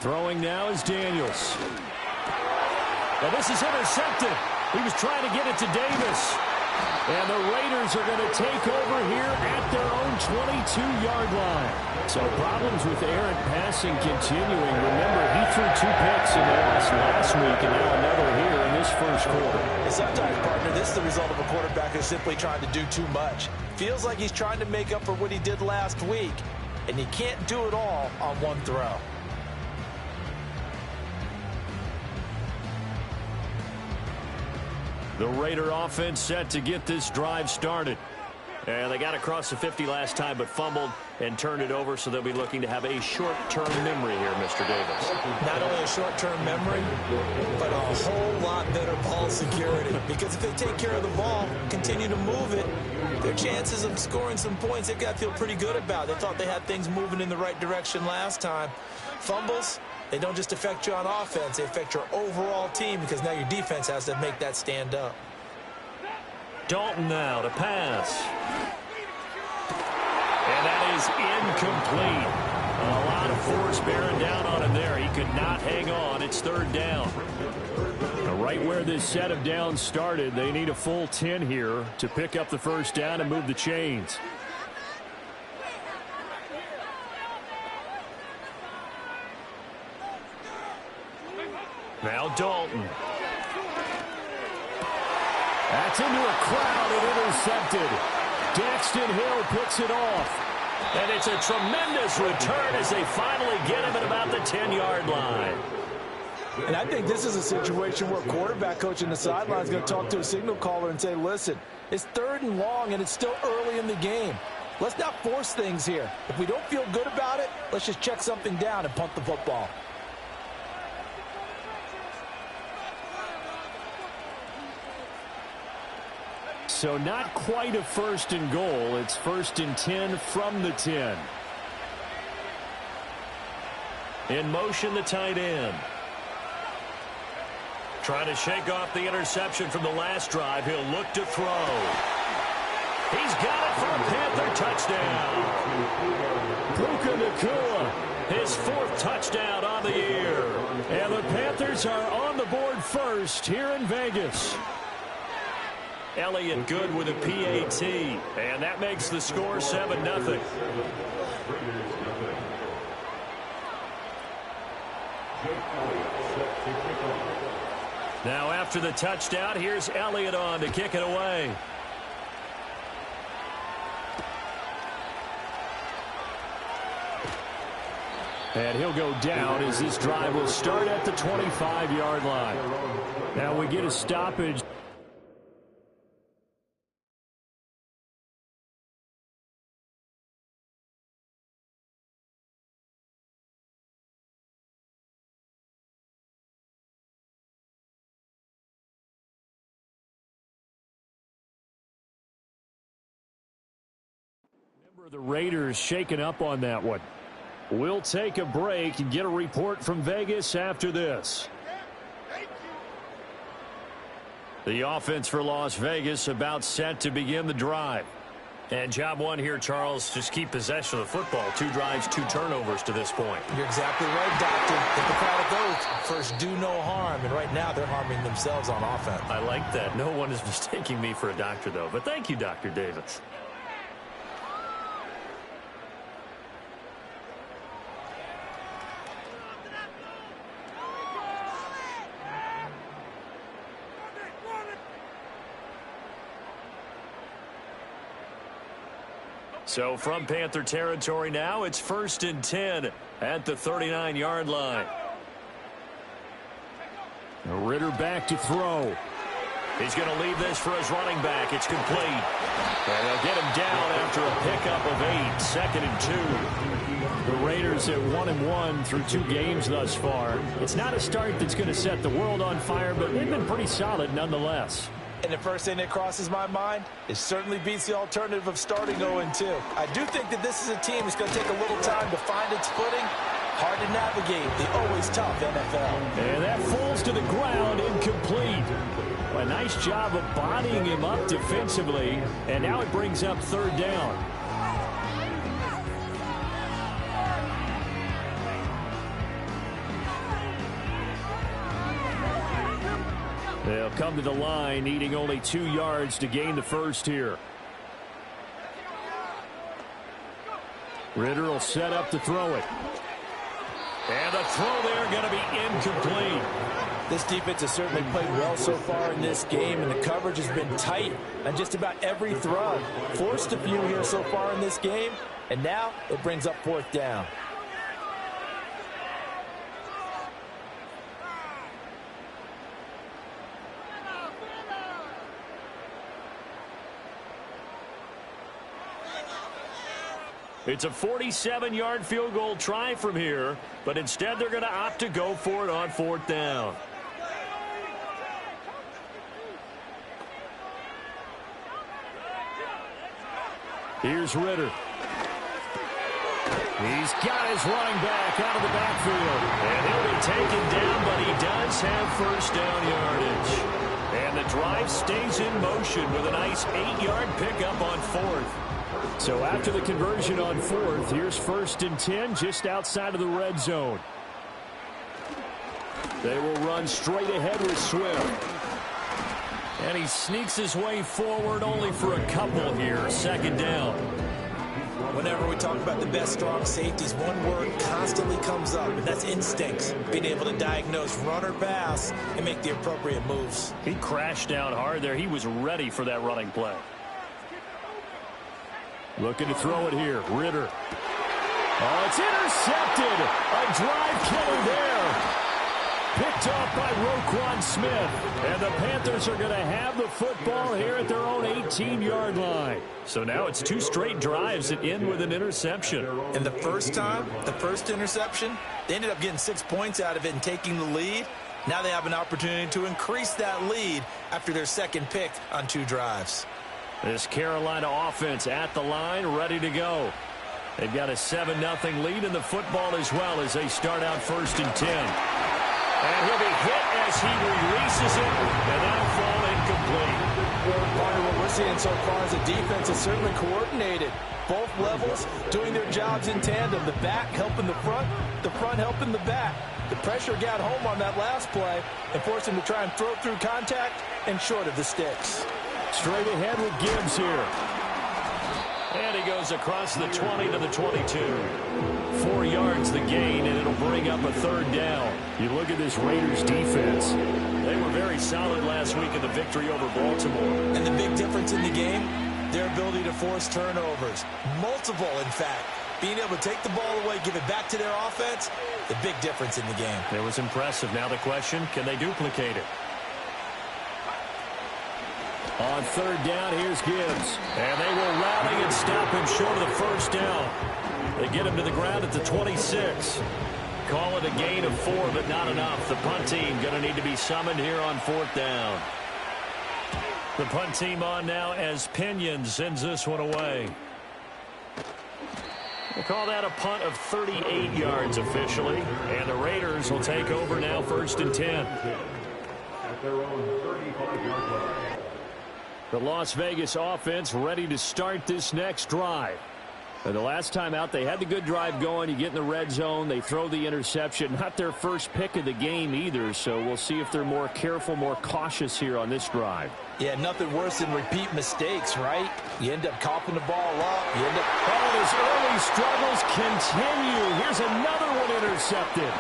Throwing now is Daniels. And this is intercepted. He was trying to get it to Davis. And the Raiders are going to take over here at their own 22-yard line. So problems with errant passing continuing. Remember, he threw 2 picks in the loss last week, and now another here in this first quarter. And sometimes, partner, this is the result of a quarterback who's simply trying to do too much. Feels like he's trying to make up for what he did last week, and he can't do it all on one throw. The Raider offense set to get this drive started. And they got across the 50 last time but fumbled and turned it over, so they'll be looking to have a short-term memory here, Mr. Davis. Not only a short-term memory, but a whole lot better ball security. Because if they take care of the ball, continue to move it, their chances of scoring some points, they've got to feel pretty good about. They thought they had things moving in the right direction last time. Fumbles, they don't just affect you on offense, they affect your overall team because now your defense has to make that stand up. Dalton now to pass. And that is incomplete. A lot of force bearing down on him there. He could not hang on. It's 3rd down. Now, right where this set of downs started, they need a full 10 here to pick up the first down and move the chains. Now Dalton. That's into a crowd and intercepted. Daxton Hill picks it off. And it's a tremendous return as they finally get him at about the 10-yard line. And I think this is a situation where quarterback coach in the sideline is going to talk to a signal caller and say, listen, it's 3rd and long and it's still early in the game. Let's not force things here. If we don't feel good about it, let's just check something down and punt the football. So not quite a 1st and goal. It's 1st and 10 from the 10. In motion, the tight end. Trying to shake off the interception from the last drive. He'll look to throw. He's got it for a Panther touchdown. Puka Nacua, his 4th touchdown on the year. And the Panthers are on the board first here in Vegas. Elliott good with a PAT, and that makes the score 7-0. Now after the touchdown, here's Elliott on to kick it away. And he'll go down as this drive will start at the 25-yard line. Now we get a stoppage. The Raiders shaking up on that one. We'll take a break and get a report from Vegas after this. The offense for Las Vegas about set to begin the drive. And job one here, Charles, just keep possession of the football. 2 drives, 2 turnovers to this point. You're exactly right, Doctor. Hippocratic oath, first do no harm. And right now they're harming themselves on offense. I like that. No one is mistaking me for a doctor, though. But thank you, Dr. Davis. So from Panther territory now, it's 1st and 10 at the 39-yard line. Ritter back to throw. He's going to leave this for his running back. It's complete. And they'll get him down after a pickup of 8, 2nd and 2. The Raiders at 1-1 through 2 games thus far. It's not a start that's going to set the world on fire, but they've been pretty solid nonetheless. And the first thing that crosses my mind, it certainly beats the alternative of starting 0-2. I do think that this is a team that's going to take a little time to find its footing. Hard to navigate the always tough NFL. And that falls to the ground, incomplete. A nice job of bodying him up defensively, and now it brings up 3rd down. They'll come to the line, needing only 2 yards to gain the first here. Ritter will set up to throw it. And the throw there going to be incomplete. This defense has certainly played well so far in this game, and the coverage has been tight on just about every throw. Forced a few here so far in this game, and now it brings up 4th down. It's a 47-yard field goal try from here, but instead they're going to opt to go for it on 4th down. Here's Ritter. He's got his running back out of the backfield. And he'll be taken down, but he does have first down yardage. And the drive stays in motion with a nice 8-yard pickup on 4th. So after the conversion on 4th, here's 1st and 10 just outside of the red zone. They will run straight ahead with Swift. And he sneaks his way forward only for a couple here. 2nd down. Whenever we talk about the best strong safeties, one word constantly comes up, and that's instincts. Being able to diagnose run or pass and make the appropriate moves. He crashed down hard there. He was ready for that running play. Looking to throw it here. Ritter. Oh, it's intercepted. A drive killer there. Picked off by Roquan Smith. And the Panthers are going to have the football here at their own 18-yard line. So now it's 2 straight drives that end with an interception. And the first time, the first interception, they ended up getting 6 points out of it and taking the lead. Now they have an opportunity to increase that lead after their second pick on 2 drives. This Carolina offense at the line, ready to go. They've got a 7-0 lead in the football as well as they start out 1st and 10. And he'll be hit as he releases it, and that'll fall incomplete. Part of what we're seeing so far is the defense is certainly coordinated. Both levels doing their jobs in tandem. The back helping the front helping the back. The pressure got home on that last play and forced him to try and throw through contact and short of the sticks. Straight ahead with Gibbs here. And he goes across the 20 to the 22. 4 yards the gain, and it'll bring up a 3rd down. You look at this Raiders defense. They were very solid last week in the victory over Baltimore. And the big difference in the game, their ability to force turnovers. Multiple, in fact. Being able to take the ball away, give it back to their offense, the big difference in the game. It was impressive. Now the question, can they duplicate it? On 3rd down, here's Gibbs. And they will rally and stop him short of the 1st down. They get him to the ground at the 26. Call it a gain of 4, but not enough. The punt team going to need to be summoned here on 4th down. The punt team on now as Pinion sends this one away. We'll call that a punt of 38 yards officially. And the Raiders will take over now 1st and 10. At their own 35-yard line. The Las Vegas offense ready to start this next drive. The last time out, they had the good drive going. You get in the red zone, they throw the interception. Not their first pick of the game either, so we'll see if they're more careful, more cautious here on this drive. Yeah, nothing worse than repeat mistakes, right? You end up coughing the ball up. You end up... Oh, his early struggles continue. Here's another one intercepted.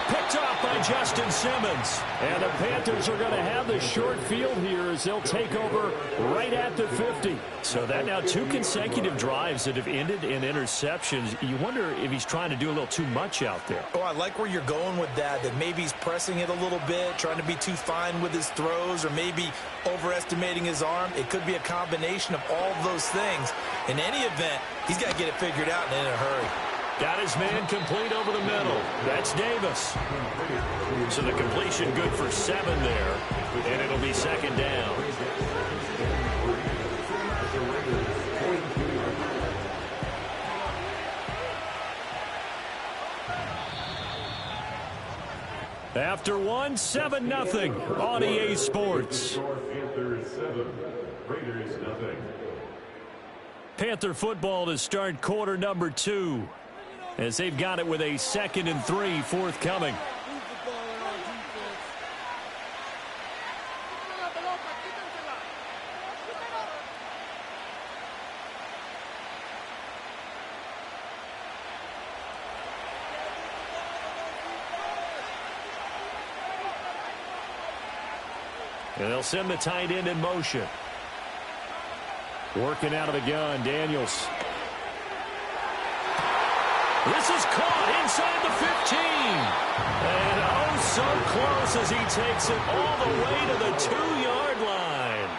Picked off by Justin Simmons. And the Panthers are going to have the short field here as they'll take over right at the 50. So that now 2 consecutive drives that have ended in interceptions. You wonder if he's trying to do a little too much out there. Oh, I like where you're going with that maybe he's pressing it a little bit, trying to be too fine with his throws, or maybe overestimating his arm. It could be a combination of all of those things. In any event, he's got to get it figured out and in a hurry. Got his man complete over the middle. That's Davis. So the completion good for 7 there. And it'll be 2nd down. After 1, 7-0 on EA Sports. Panthers 7, Raiders 0. Panther football to start quarter number 2. As they've got it with a 2nd and 3 forthcoming. And they'll send the tight end in motion. Working out of the gun, Daniels. This is caught inside the 15. And oh, so close as he takes it all the way to the 2-yard line.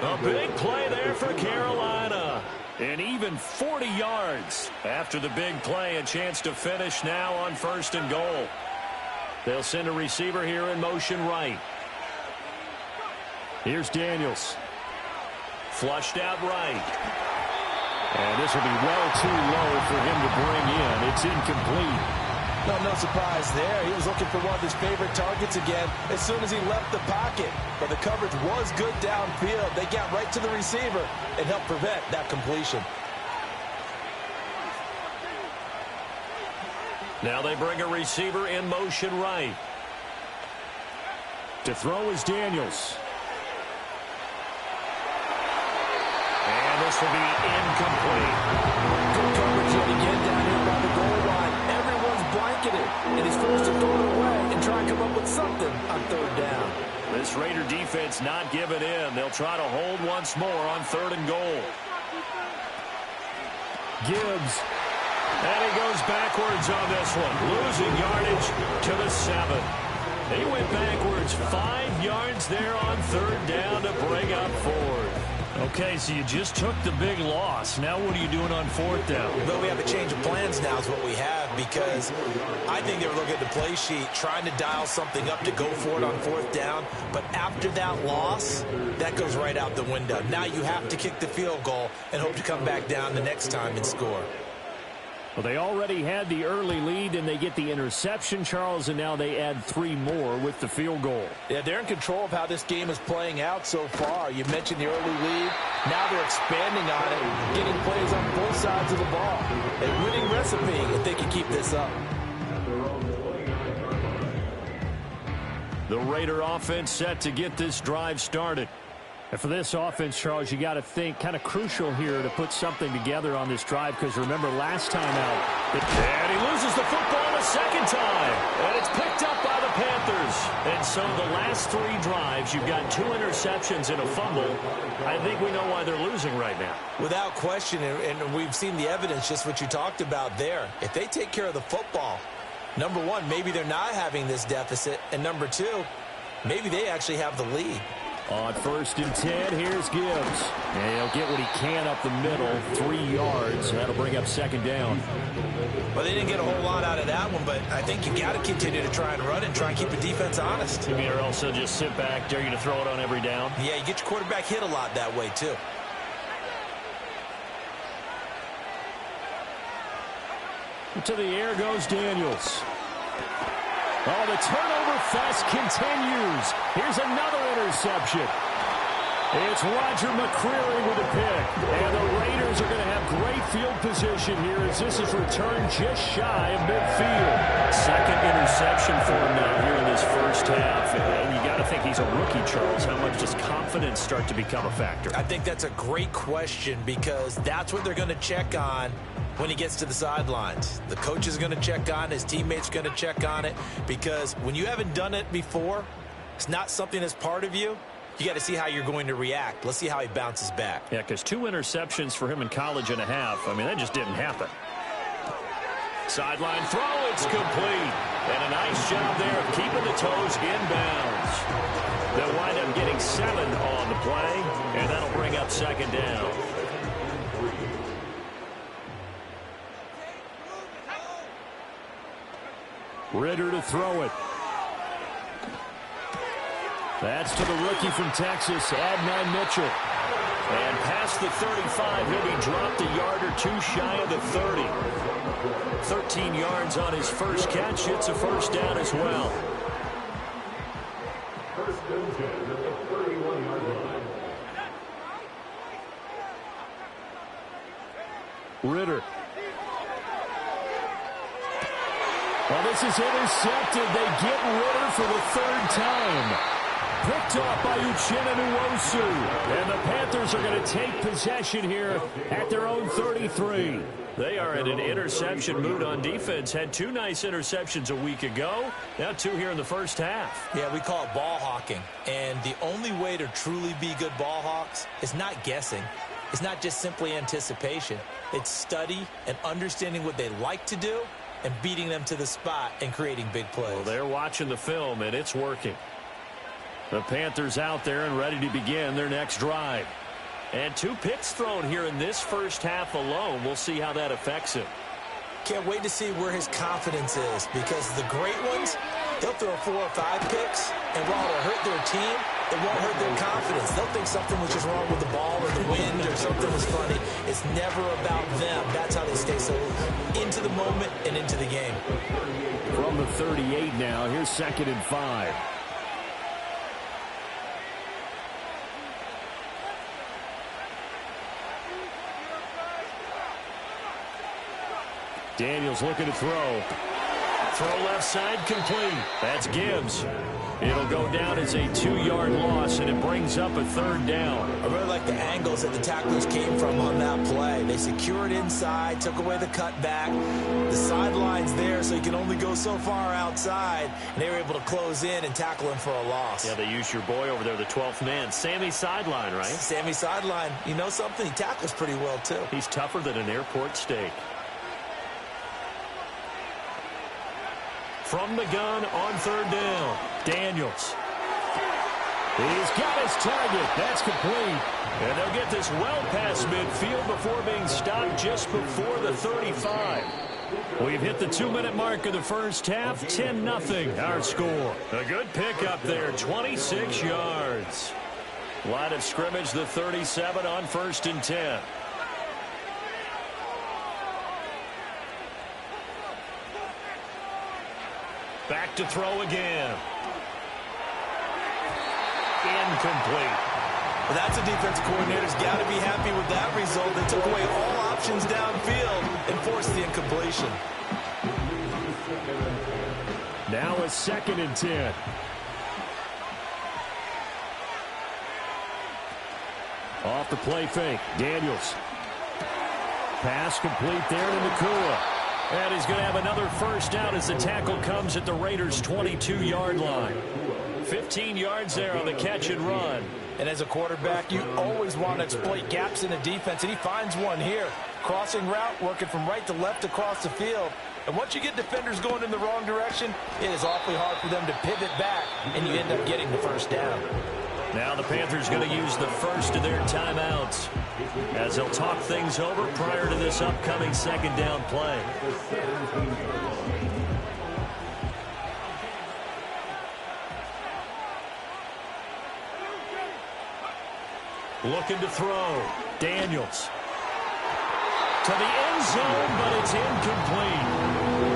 A big play there for Carolina. And even 40 yards after the big play. A chance to finish now on 1st and goal. They'll send a receiver here in motion right. Here's Daniels. Flushed out right. And this will be well too low for him to bring in. It's incomplete. No surprise there. He was looking for one of his favorite targets again as soon as he left the pocket. But the coverage was good downfield. They got right to the receiver and helped prevent that completion. Now they bring a receiver in motion right. To throw is Daniels. And this will be incomplete. Good coverage yet again down here by the goal line. Everyone's blanketed, and he's forced to throw it away and try and come up with something on 3rd down. This Raider defense not giving in. They'll try to hold once more on 3rd and goal. Gibbs. And he goes backwards on this one. Losing yardage to the 7. He went backwards 5 yards there on 3rd down to bring up 4th. Okay, so you just took the big loss. Now what are you doing on 4th down? Well, we have a change of plans now is what we have, because I think they were looking at the play sheet, trying to dial something up to go for it on 4th down. But after that loss, that goes right out the window. Now you have to kick the field goal and hope to come back down the next time and score. Well, they already had the early lead, and they get the interception, Charles, and now they add 3 more with the field goal. Yeah, they're in control of how this game is playing out so far. You mentioned the early lead. Now they're expanding on it, getting plays on both sides of the ball. A winning recipe if they can keep this up. The Raider offense set to get this drive started. And for this offense, Charles, you got to think kind of crucial here to put something together on this drive, because remember last time out, and he loses the football a second time, and it's picked up by the Panthers. And so the last 3 drives, you've got 2 interceptions and a fumble. I think we know why they're losing right now. Without question, and we've seen the evidence, just what you talked about there. If they take care of the football, number 1, maybe they're not having this deficit, and number 2, maybe they actually have the lead. On 1st and 10, here's Gibbs. And he'll get what he can up the middle, 3 yards. That'll bring up 2nd down. Well, they didn't get a whole lot out of that one, but I think you got to continue to try and run and try and keep the defense honest. You mean, or else they'll just sit back, dare you to throw it on every down? Yeah, you get your quarterback hit a lot that way, too. To the air goes Daniels. Oh, the turnover fest continues. Here's another interception. It's Roger McCreary with a pick. And the Raiders are going to have great field position here as this is returned just shy of midfield. 2nd interception for him now here in this first half. And you got to think he's a rookie, Charles. How much does confidence start to become a factor? I think that's a great question, because that's what they're going to check on when he gets to the sidelines. The coach is going to check on it. His teammates are going to check on it, because when you haven't done it before, it's not something that's part of you. You got to see how you're going to react. Let's see how he bounces back. Yeah, because 2 interceptions for him in college and a half. I mean, that just didn't happen. Sideline throw, it's complete. And a nice job there of keeping the toes inbounds. They'll wind up getting 7 on the play, and that'll bring up 2nd down. Ritter to throw it. That's to the rookie from Texas, Adnan Mitchell. And past the 35, he'll be dropped a yard or 2 shy of the 30. 13 yards on his first catch. It's a 1st down as well. Ritter. Well, this is intercepted. They get Ritter for the 3rd time. Picked off by Uchenna Nwosu. And the Panthers are going to take possession here at their own 33. They are in an interception mood on defense. Had 2 nice interceptions a week ago. Now 2 here in the first half. Yeah, we call it ball hawking. And the only way to truly be good ball hawks is not guessing. It's not just simply anticipation. It's study and understanding what they like to do and beating them to the spot and creating big plays. Well, they're watching the film, and it's working. The Panthers out there and ready to begin their next drive. And 2 picks thrown here in this first half alone. We'll see how that affects him. Can't wait to see where his confidence is, because the great ones, they'll throw 4 or 5 picks, and while it'll hurt their team, it won't hurt their confidence. They'll think something was just wrong with the ball or the wind or something was funny. It's never about them. That's how they stay so into the moment and into the game. From the 38 now, here's 2nd and 5. Daniels looking to throw. Throw left side complete. That's Gibbs. It'll go down as a 2-yard loss, and it brings up a 3rd down. I really like the angles that the tacklers came from on that play. They secured inside, took away the cutback. The sideline's there, so you can only go so far outside. And they were able to close in and tackle him for a loss. Yeah, they used your boy over there, the 12th man. Sammy Sideline, right? Sammy Sideline. You know something? He tackles pretty well, too. He's tougher than an airport steak. From the gun on 3rd down, Daniels. He's got his target. That's complete. And they'll get this well past midfield before being stopped just before the 35. We've hit the 2-minute mark of the first half. 10-0 our score. A good pickup there, 26 yards. Line of scrimmage, the 37 on 1st and 10. Back to throw again. Incomplete. Well, that's a defensive coordinator's got to be happy with that result. They took away all options downfield and forced the incompletion. Now a 2nd and 10. Off the play fake. Daniels. Pass complete there to Nakua. And he's going to have another 1st down as the tackle comes at the Raiders' 22-yard line. 15 yards there on the catch and run. And as a quarterback, you always want to exploit gaps in the defense, and he finds one here. Crossing route, working from right to left across the field. And once you get defenders going in the wrong direction, it is awfully hard for them to pivot back, and you end up getting the 1st down. Now the Panthers going to use the first of their timeouts as they'll talk things over prior to this upcoming 2nd down play. Looking to throw. Daniels. To the end zone, but it's incomplete.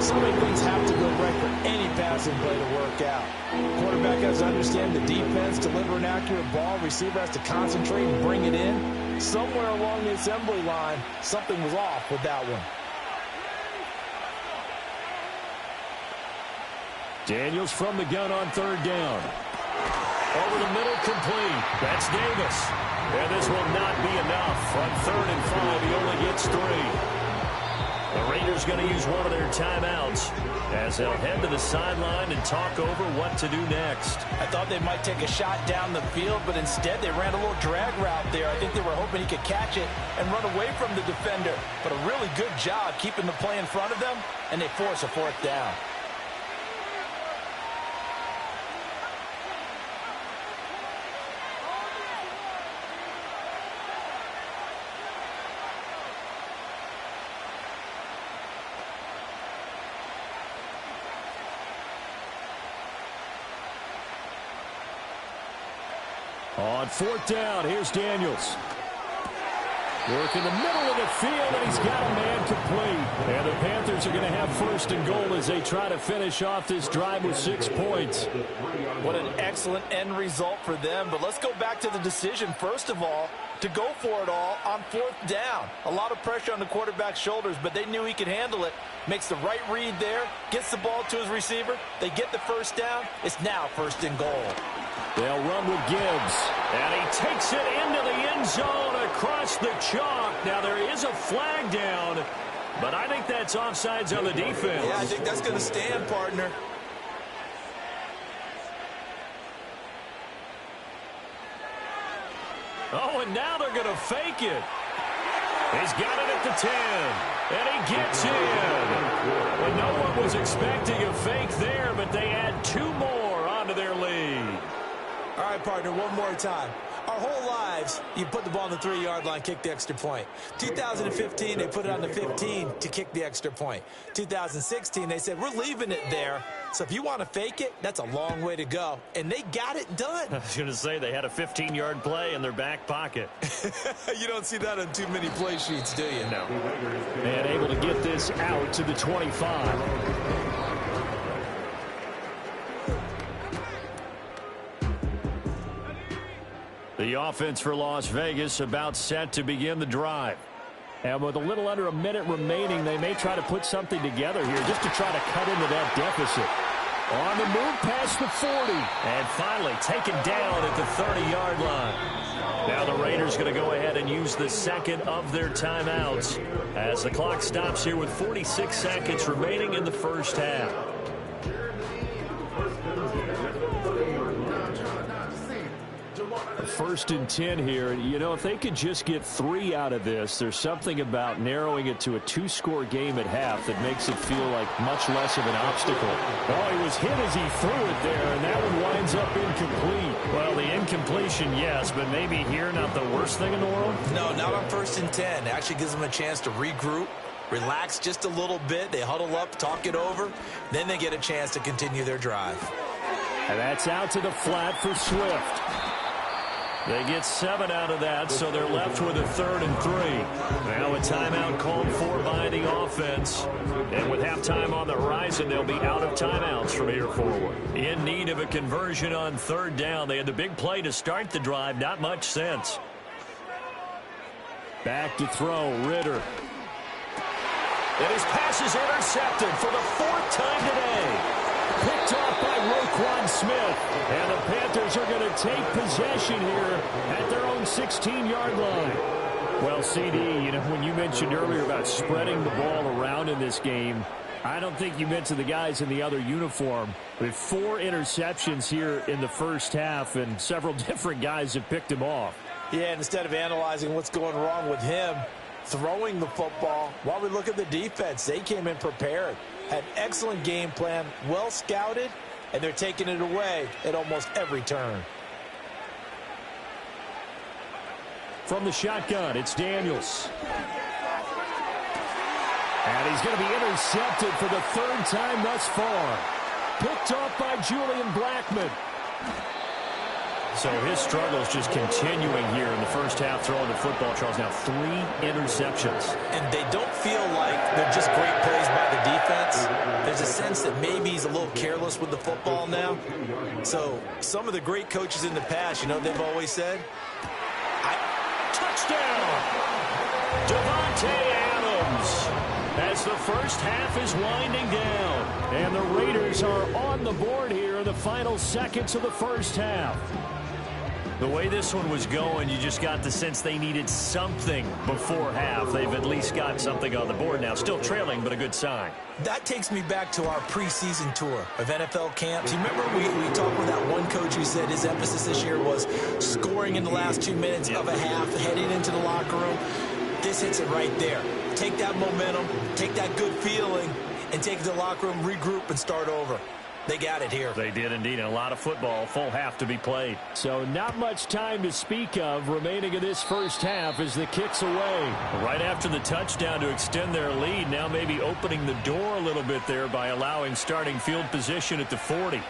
So many things have to go right for any passing play to work out. Quarterback has to understand the defense, deliver an accurate ball. Receiver has to concentrate and bring it in. Somewhere along the assembly line, something was off with that one. Daniels from the gun on 3rd down. Over the middle, complete. That's Davis. And this will not be enough. On 3rd and 5, he only gets 3. The Raiders going to use one of their timeouts as they'll head to the sideline and talk over what to do next. I thought they might take a shot down the field, but instead they ran a little drag route there. I think they were hoping he could catch it and run away from the defender. But a really good job keeping the play in front of them, and they force a 4th down. On 4th down, here's Daniels. Work in the middle of the field, and he's got a man complete. And the Panthers are going to have 1st and goal as they try to finish off this drive with 6 points. What an excellent end result for them. But let's go back to the decision, first of all, to go for it all on 4th down. A lot of pressure on the quarterback's shoulders, but they knew he could handle it. Makes the right read there, gets the ball to his receiver. They get the 1st down. It's now 1st and goal. They'll run with Gibbs. And he takes it into the end zone across the chalk. Now, there is a flag down, but I think that's offsides on the defense. Yeah, I think that's going to stand, partner. Oh, and now they're going to fake it. He's got it at the 10, and he gets in. Well, no one was expecting a fake there, but they add 2 more onto their lead. All right, partner, one more time. Our whole lives, you put the ball on the 3-yard line, kick the extra point. 2015, they put it on the 15 to kick the extra point. 2016, they said, we're leaving it there. So if you want to fake it, that's a long way to go. And they got it done. I was going to say they had a 15-yard play in their back pocket. You don't see that on too many play sheets, do you? No. And able to get this out to the 25. The offense for Las Vegas about set to begin the drive. And with a little under a minute remaining, they may try to put something together here just to try to cut into that deficit. On the move past the 40. And finally taken down at the 30-yard line. Now the Raiders going to go ahead and use the second of their timeouts as the clock stops here with 46 seconds remaining in the first half. First and 10 here. You know, if they could just get 3 out of this, there's something about narrowing it to a 2-score game at half that makes it feel like much less of an obstacle. Oh, he was hit as he threw it there, and that one winds up incomplete. Well, the incompletion, yes, but maybe here not the worst thing in the world? No, not on first and 10. It actually gives them a chance to regroup, relax just a little bit. They huddle up, talk it over. Then they get a chance to continue their drive. And that's out to the flat for Swift. They get 7 out of that, so they're left with a 3rd and 3. Now a timeout called for by the offense. And with halftime on the horizon, they'll be out of timeouts from here forward. In need of a conversion on 3rd down. They had the big play to start the drive. Not much sense. Back to throw, Ritter. And his pass is intercepted for the 4th time today. Picked off by Roquan Smith. And the Panthers are going to take possession here at their own 16-yard line. Well, CD, you know, when you mentioned earlier about spreading the ball around in this game, I don't think you mentioned the guys in the other uniform. With 4 interceptions here in the first half, and several different guys have picked him off. Yeah, and instead of analyzing what's going wrong with him throwing the football, while we look at the defense, they came in prepared. Had excellent game plan, well scouted, and they're taking it away at almost every turn. From the shotgun, it's Daniels. And he's going to be intercepted for the 3rd time thus far. Picked off by Julian Blackmon. So his struggles just continuing here in the first half throwing the football, Charles. Now 3 interceptions. And they don't feel like they're just great plays by the defense. There's a sense that maybe he's a little careless with the football now. So some of the great coaches in the past, you know, they've always said, touchdown! Devontae Adams as the first half is winding down. And the Raiders are on the board here in the final seconds of the first half. The way this one was going, you just got the sense they needed something before half. They've at least got something on the board now. Still trailing, but a good sign. That takes me back to our preseason tour of NFL camps. You remember we talked with that one coach who said his emphasis this year was scoring in the last 2 minutes of a half, heading into the locker room. This hits it right there. Take that momentum, take that good feeling, and take it to the locker room, regroup, and start over. They got it here. They did indeed, and a lot of football, full half to be played. So not much time to speak of remaining in this first half as the kick's away. Right after the touchdown to extend their lead, now maybe opening the door a little bit there by allowing starting field position at the 40.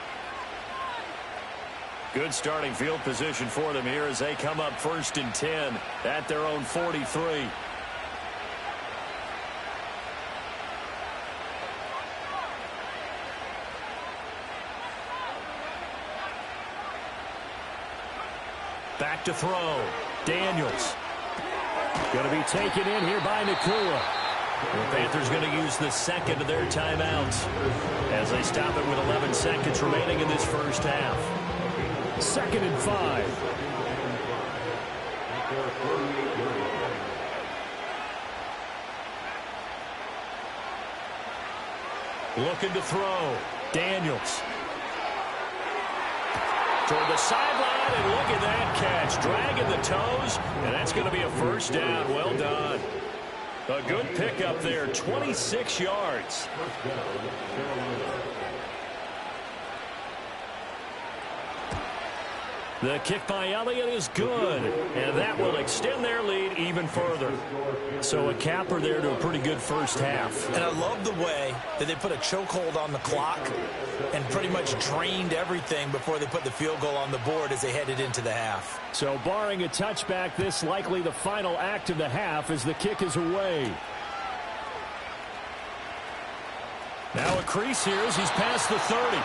Good starting field position for them here as they come up 1st and 10 at their own 43. Back to throw. Daniels. Going to be taken in here by Nakua. The Panthers going to use the second of their timeouts as they stop it with 11 seconds remaining in this first half. 2nd and 5. Looking to throw. Daniels. Toward the sideline, and look at that catch. Dragging the toes, and that's going to be a first down. Well done. A good pickup there, 26 yards. The kick by Elliott is good, and that will extend their lead even further. So a capper there to a pretty good first half. And I love the way that they put a chokehold on the clock and pretty much drained everything before they put the field goal on the board as they headed into the half. So barring a touchback, this likely the final act of the half as the kick is away. Now a crease here as he's past the 30.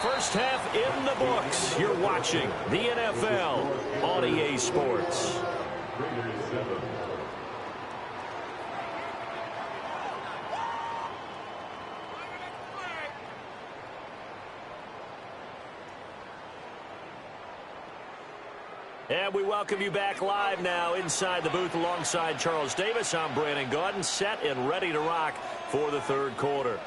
First half in the books. You're watching the NFL on EA Sports. And we welcome you back live now inside the booth alongside Charles Davis. I'm Brandon Gaudin, set and ready to rock for the third quarter.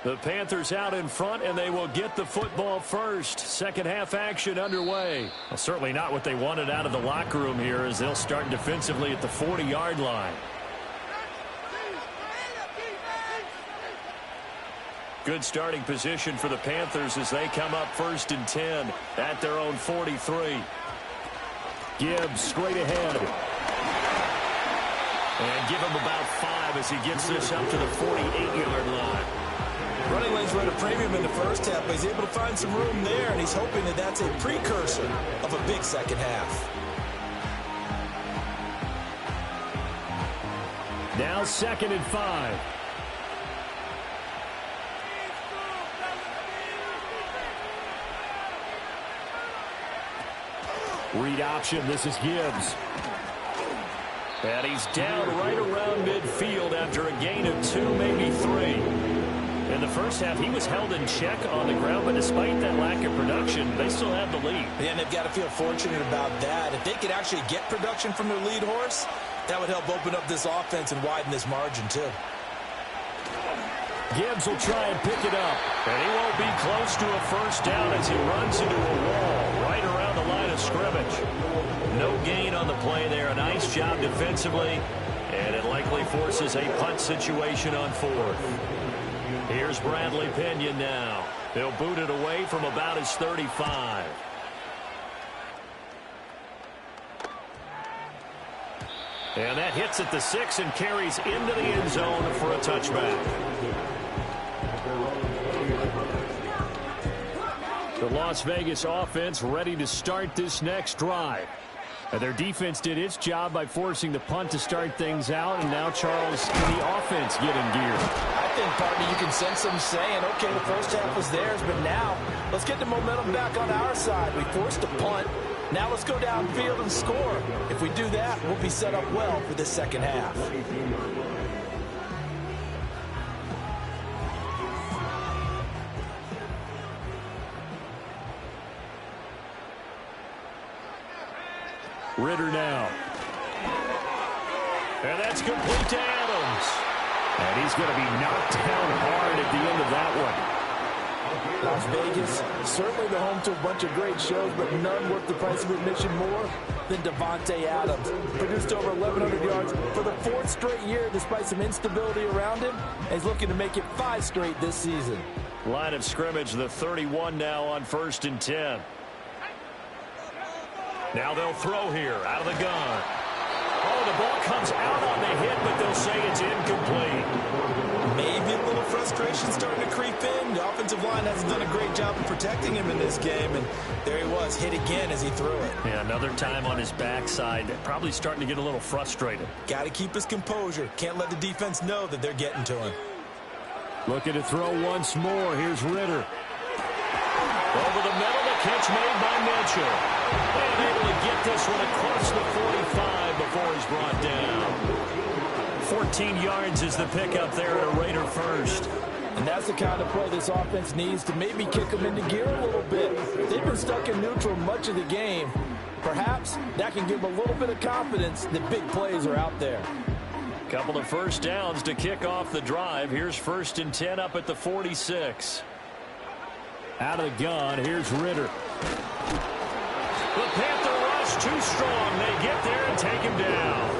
The Panthers out in front, and they will get the football first. Second half action underway. Well, certainly not what they wanted out of the locker room here as they'll start defensively at the 40-yard line. Good starting position for the Panthers as they come up 1st and 10 at their own 43. Gibbs straight ahead. And give him about 5 as he gets this up to the 48-yard line. Running lanes were at a premium in the first half, but he's able to find some room there, and he's hoping that that's a precursor of a big second half. Now 2nd and 5. Read option. This is Gibbs. And he's down right around midfield after a gain of 2, maybe 3. In the first half, he was held in check on the ground, but despite that lack of production, they still have the lead. And they've got to feel fortunate about that. If they could actually get production from their lead horse, that would help open up this offense and widen this margin, too. Gibbs will try and pick it up. And he won't be close to a first down as he runs into a wall right around the line of scrimmage. No gain on the play there. A nice job defensively. And it likely forces a punt situation on 4th. Here's Bradley Pinion now. They'll boot it away from about his 35. And that hits at the 6 and carries into the end zone for a touchback. The Las Vegas offense ready to start this next drive. And their defense did its job by forcing the punt to start things out. And now, Charles, can the offense get in gear? I think, partner, you can sense them saying, okay, the first half was theirs, but now let's get the momentum back on our side. We forced a punt. Now let's go downfield and score. If we do that, we'll be set up well for the second half. Ritter now. And that's complete to Adams. And he's going to be knocked down hard at the end of that one. Las Vegas, certainly the home to a bunch of great shows, but none worth the price of admission more than Davante Adams. Produced over 1,100 yards for the 4th straight year despite some instability around him. And he's looking to make it 5 straight this season. Line of scrimmage, the 31 now on 1st and 10. Now they'll throw here out of the gun. Oh, the ball comes out on the hit, but they'll say it's incomplete. Maybe a little frustration starting to creep in. The offensive line hasn't done a great job of protecting him in this game, and there he was, hit again as he threw it. Yeah, another time on his backside, probably starting to get a little frustrated. Got to keep his composure. Can't let the defense know that they're getting to him. Looking to throw once more. Here's Ritter. Over the middle, the catch made by Mitchell. And able to get this one across the 45 before he's brought down. 14 yards is the pickup there at a Raider first. And that's the kind of play this offense needs to maybe kick them into gear a little bit. They've been stuck in neutral much of the game. Perhaps that can give them a little bit of confidence that big plays are out there. Couple of first downs to kick off the drive. Here's 1st and 10 up at the 46. Out of the gun, here's Ritter. The Panther rush too strong. They get there and take him down.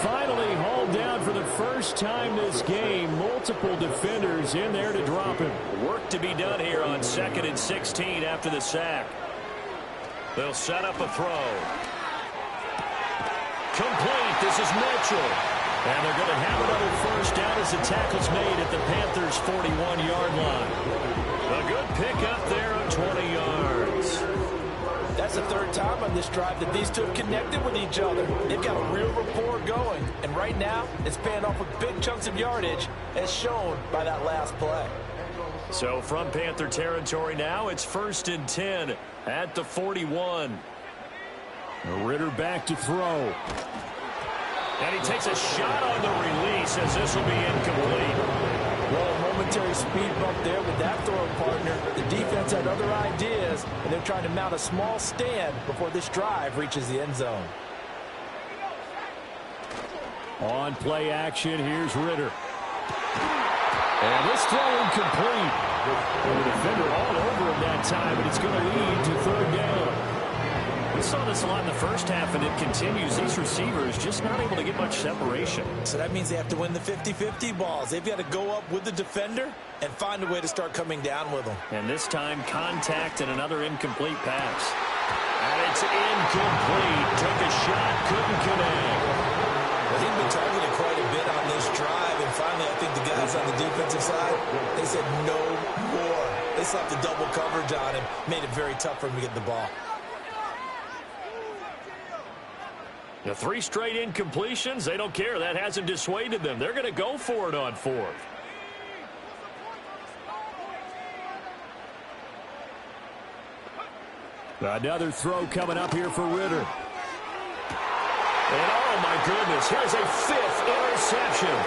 Finally hauled down for the first time this game. Multiple defenders in there to drop him. Work to be done here on 2nd and 16 after the sack. They'll set up a throw. Complete. This is Mitchell. And they're going to have another first down as the tackle's made at the Panthers' 41-yard line. A good pickup there of 20 yards. That's the 3rd time on this drive that these two have connected with each other. They've got a real rapport going. And right now, it's paying off with big chunks of yardage, as shown by that last play. So from Panther territory now, it's 1st and 10 at the 41. Ritter back to throw. And he takes a shot on the release as this will be incomplete. Well, a momentary speed bump there with that throw partner. The defense had other ideas, and they're trying to mount a small stand before this drive reaches the end zone. On play action, here's Ritter. And this throw incomplete. And the defender all over him that time, and it's going to lead to 3rd down. We saw this a lot in the first half, and it continues. These receivers just not able to get much separation. So that means they have to win the 50-50 balls. They've got to go up with the defender and find a way to start coming down with them. And this time, contact and another incomplete pass. And it's incomplete. Took a shot, couldn't connect. Well, he's been targeted quite a bit on this drive, and finally I think the guys on the defensive side, they said no more. They slapped the double coverage on him, made it very tough for him to get the ball. The 3 straight incompletions, they don't care. That hasn't dissuaded them. They're going to go for it on 4th. Another throw coming up here for Ritter. And oh my goodness, here's a 5th interception.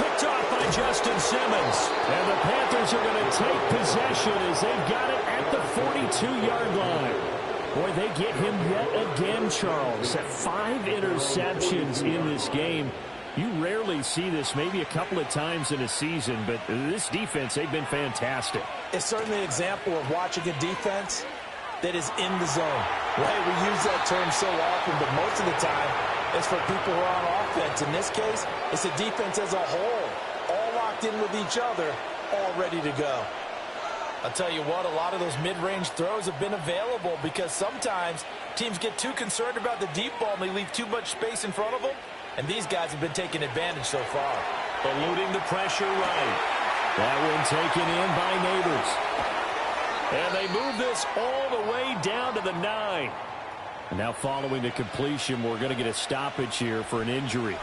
Picked off by Justin Simmons. And the Panthers are going to take possession as they've got it at the 42-yard line. Boy, they get him yet again, Charles. At 5 interceptions in this game. You rarely see this, maybe a couple of times in a season, but this defense, they've been fantastic. It's certainly an example of watching a defense that is in the zone. Right? We use that term so often, but most of the time, it's for people who are on offense. In this case, it's the defense as a whole, all locked in with each other, all ready to go. I'll tell you what, a lot of those mid-range throws have been available because sometimes teams get too concerned about the deep ball and they leave too much space in front of them, and these guys have been taking advantage so far. Eluding the pressure right. That one taken in by Neighbors. And they move this all the way down to the 9. And now following the completion, we're going to get a stoppage here for an injury.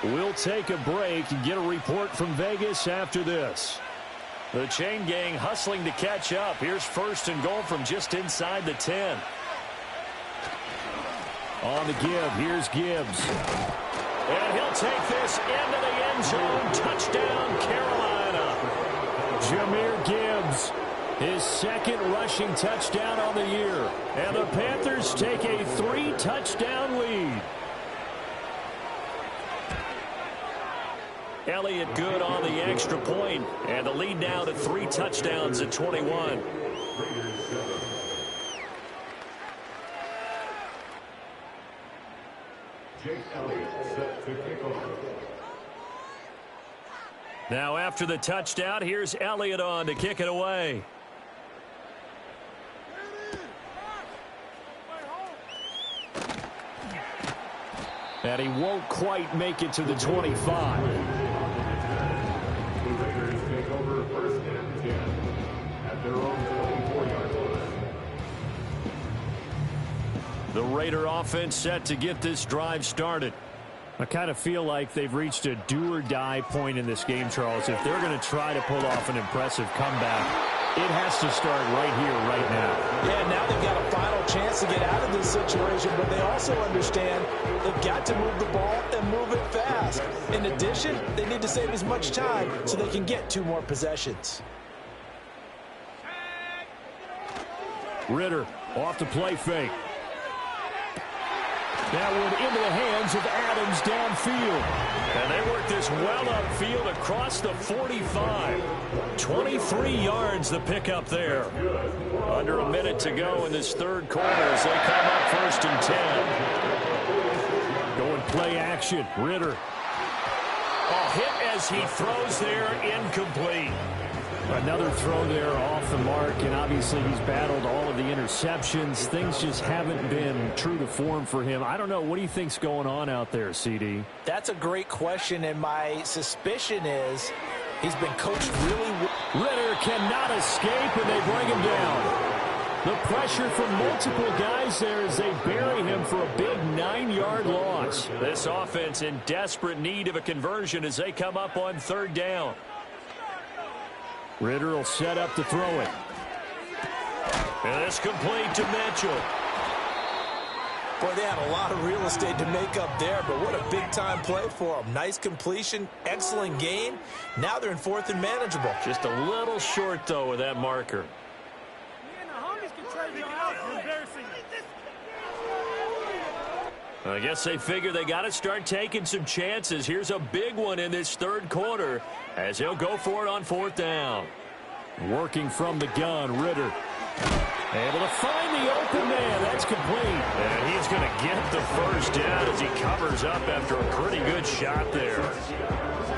We'll take a break and get a report from Vegas after this. The chain gang hustling to catch up. Here's 1st and goal from just inside the 10. On the give, here's Gibbs. And he'll take this into the end zone. Touchdown, Carolina. Jahmyr Gibbs, his 2nd rushing touchdown on the year. And the Panthers take a 3-touchdown lead. Elliott good on the extra point, and the lead now to 3 touchdowns at 21. Jake Elliott set to kick off. Now after the touchdown, here's Elliott on to kick it away. And he won't quite make it to the 25. The Raiders take over 1st and 10 at their own 24-yard line. The Raider offense set to get this drive started. I kind of feel like they've reached a do-or-die point in this game, Charles. If they're going to try to pull off an impressive comeback, It has to start right here, right now. Yeah, now they've got a final chance to get out of this situation, but they also understand they've got to move the ball and move it fast. In addition, they need to save as much time so they can get 2 more possessions. Ritter off the play fake. That one into the hands of Adams downfield. And they work this well upfield across the 45. 23 yards the pickup there. Under a minute to go in this third quarter as they come up 1st and 10. Going play action. Ritter. A hit as he throws there, incomplete. Another throw there off the mark, and obviously he's battled all of the interceptions. Things just haven't been true to form for him. I don't know. What do you think's going on out there, CD? That's a great question, and my suspicion is he's been coached really well. Ritter cannot escape, and they bring him down. The pressure from multiple guys there as they bury him for a big 9-yard loss. This offense in desperate need of a conversion as they come up on 3rd down. Ritter will set up to throw it. And it's complete to Mitchell. Boy, they had a lot of real estate to make up there, but what a big-time play for them. Nice completion, excellent gain. Now they're in 4th and manageable. Just a little short, though, with that marker. I guess they figure they got to start taking some chances. Here's a big one in this third quarter as he'll go for it on 4th down. Working from the gun, Ritter. Able to find the open man. That's complete. And he's going to get the first down as he covers up after a pretty good shot there.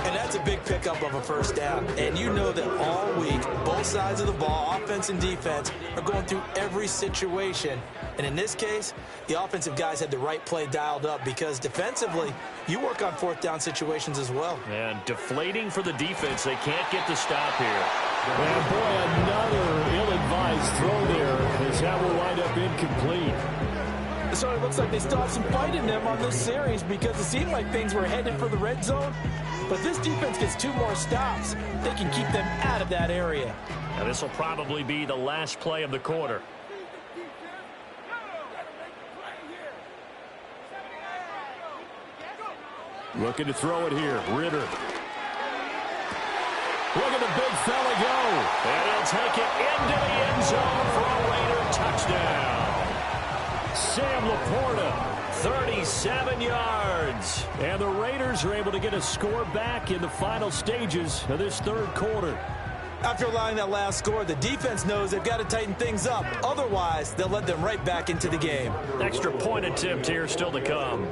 And that's a big pickup of a first down. And you know that all week, both sides of the ball, offense and defense, are going through every situation. And in this case, the offensive guys had the right play dialed up because defensively, you work on 4th down situations as well. And deflating for the defense. They can't get the stop here. And boy, another ill-advised throw there as that will wind up incomplete. So it looks like they still have some fight in them on this series because it seemed like things were headed for the red zone. But this defense gets 2 more stops. They can keep them out of that area. Now this will probably be the last play of the quarter. Looking to throw it here. Ritter. Look at the big fella go. And he'll take it into the end zone for a Raider touchdown. Sam Laporta, 37 yards. And the Raiders are able to get a score back in the final stages of this third quarter. After allowing that last score, the defense knows they've got to tighten things up. Otherwise, they'll let them right back into the game. Extra point attempt here still to come.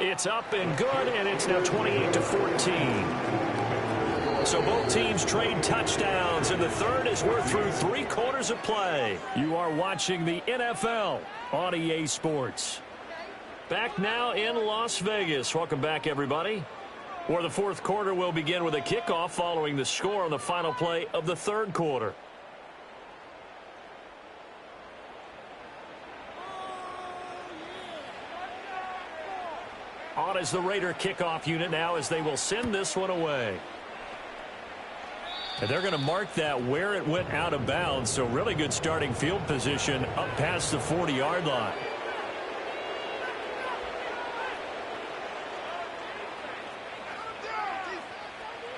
It's up and good, and it's now 28-14. So both teams trade touchdowns, and the third as we're through 3 quarters of play. You are watching the NFL on EA Sports. Back now in Las Vegas. Welcome back, everybody. Where the fourth quarter will begin with a kickoff following the score on the final play of the third quarter. On as the Raider kickoff unit now as they will send this one away. And they're going to mark that where it went out of bounds, so really good starting field position up past the 40-yard line.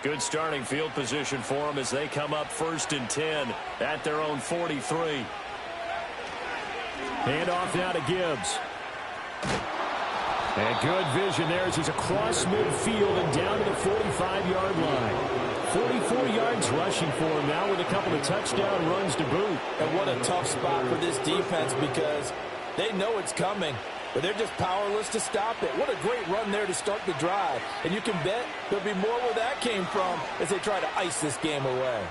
Good starting field position for them as they come up 1st and 10 at their own 43. Hand off now to Gibbs. And good vision there as he's across midfield and down to the 45-yard line. 44 yards rushing for him now with a couple of touchdown runs to boot. And what a tough spot for this defense because they know it's coming, but they're just powerless to stop it. What a great run there to start the drive. And you can bet there'll be more where that came from as they try to ice this game away.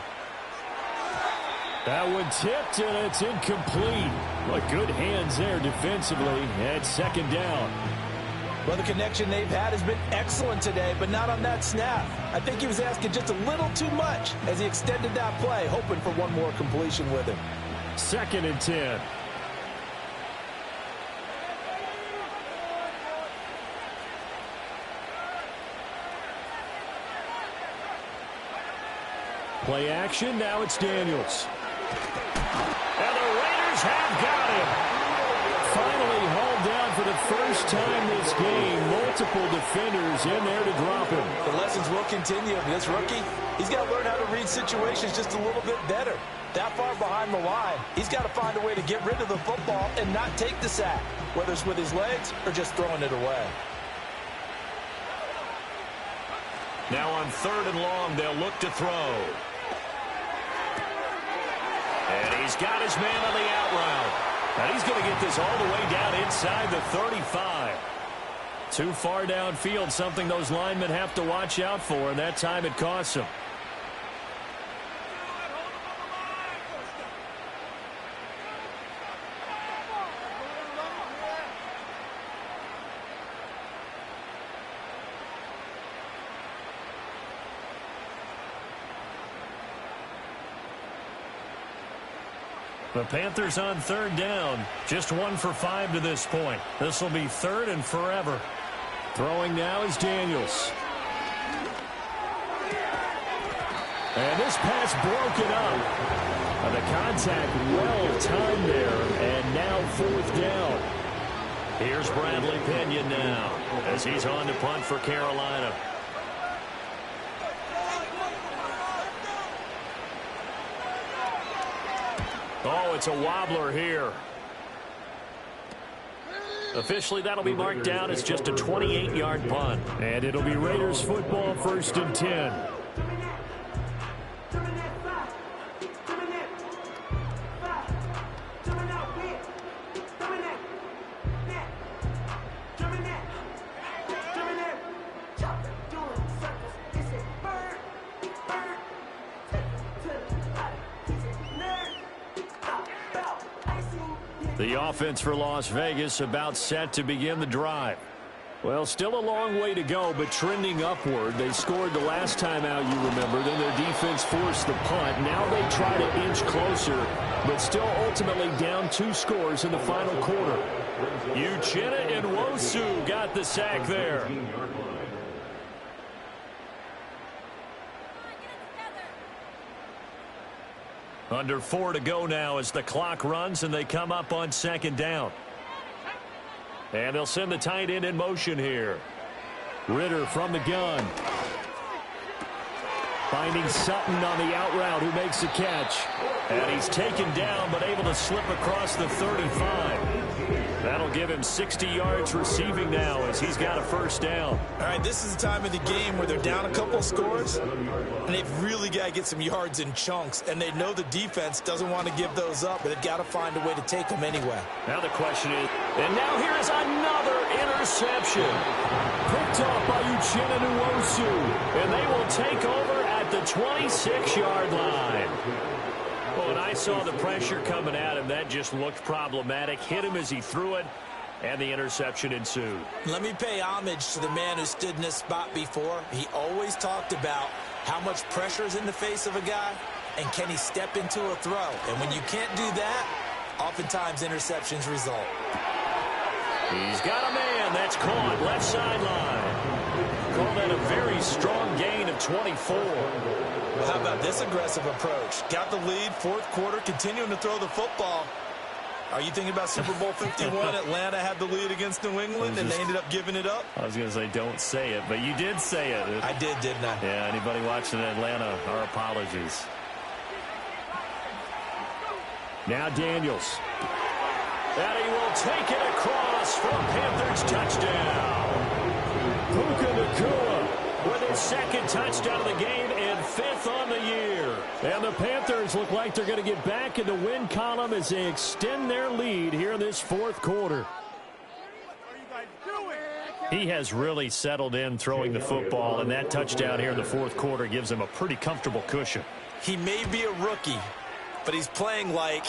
That one tipped, and it's incomplete. What good hands there defensively. And 2nd down. Well, the connection they've had has been excellent today, but not on that snap. I think he was asking just a little too much as he extended that play, hoping for one more completion with him. 2nd and 10. Play action. Now it's Daniels. And the Raiders have got him. Finally hauled down for the first time this game. Multiple defenders in there to drop him. The lessons will continue. This rookie, he's got to learn how to read situations just a little bit better. That far behind the line, he's got to find a way to get rid of the football and not take the sack, whether it's with his legs or just throwing it away. Now on 3rd and long, they'll look to throw. And he's got his man on the out route. And he's going to get this all the way down inside the 35. Too far downfield, something those linemen have to watch out for, and that time it costs them. The Panthers on 3rd down. Just 1 for 5 to this point. This will be 3rd and forever. Throwing now is Daniels. And this pass broken up. And the contact well timed there. And now 4th down. Here's Bradley Pinion now as he's on to punt for Carolina. Oh, it's a wobbler here. Officially, that'll be marked down as just a 28-yard punt. And it'll be Raiders football, 1st and 10. The offense for Las Vegas about set to begin the drive. Well, still a long way to go, but trending upward. They scored the last time out, you remember. Then their defense forced the punt. Now they try to inch closer, but still ultimately down 2 scores in the final quarter. Uchenna and Nwosu got the sack there. Under 4 to go now as the clock runs and they come up on 2nd down. And they'll send the tight end in motion here. Ritter from the gun. Finding Sutton on the out route who makes the catch. And he's taken down but able to slip across the 35. That'll give him 60 yards receiving now as he's got a 1st down. All right, this is the time of the game where they're down a couple of scores, and they've really got to get some yards in chunks, and they know the defense doesn't want to give those up, but they've got to find a way to take them anyway. Now the question is, and now here is another interception. Picked off by Uchenna Nwosu, and they will take over at the 26-yard line. Well, when I saw the pressure coming at him, that just looked problematic. Hit him as he threw it, and the interception ensued. Let me pay homage to the man who stood in this spot before. He always talked about how much pressure is in the face of a guy, and can he step into a throw. And when you can't do that, oftentimes interceptions result. He's got a man. That's caught left sideline. Call that a very strong gain of 24. Well, how about this aggressive approach? Got the lead, 4th quarter, continuing to throw the football. Are you thinking about Super Bowl 51? Atlanta had the lead against New England, and they ended up giving it up? I was going to say don't say it, but you did say it. I did, didn't I? Yeah, anybody watching Atlanta, our apologies. Now Daniels. And he will take it across for a Panthers touchdown. Puka Nacua with his 2nd touchdown of the game and 5th on the year. And the Panthers look like they're going to get back in the win column as they extend their lead here in this 4th quarter. He has really settled in throwing the football, and that touchdown here in the 4th quarter gives him a pretty comfortable cushion. He may be a rookie, but he's playing like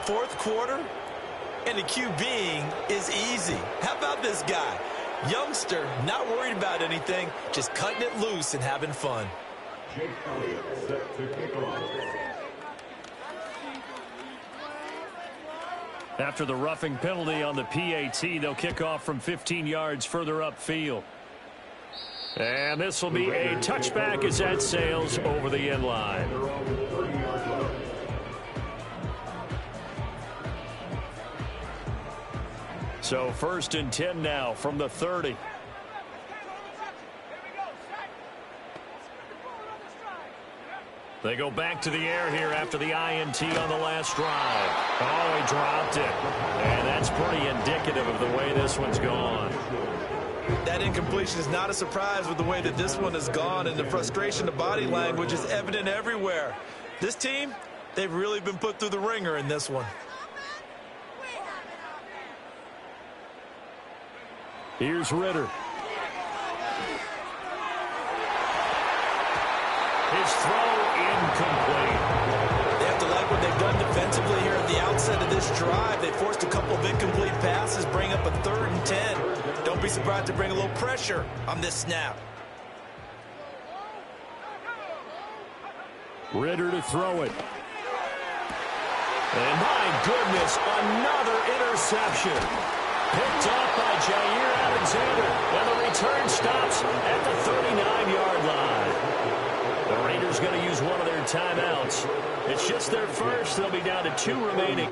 4th quarter, and the QBing is easy. How about this guy? Youngster, not worried about anything, just cutting it loose and having fun. Jake Elliott set to kick off. After the roughing penalty on the PAT, they'll kick off from 15 yards further upfield. And this will be a touchback as that sails over the end line. So 1st and 10 now from the 30. They go back to the air here after the INT on the last drive. Oh, he dropped it. And that's pretty indicative of the way this one's gone. That incompletion is not a surprise with the way that this one has gone, and the frustration, the body language is evident everywhere. This team, they've really been put through the ringer in this one. Here's Ritter. His throw incomplete. They have to like what they've done defensively here at the outset of this drive. They forced a couple of incomplete passes, bring up a 3rd and 10. Don't be surprised to bring a little pressure on this snap. Ritter to throw it. And my goodness, another interception. Picked up by Jair Alexander. And the return stops at the 39-yard line. The Raiders going to use one of their timeouts. It's just their first. They'll be down to 2 remaining.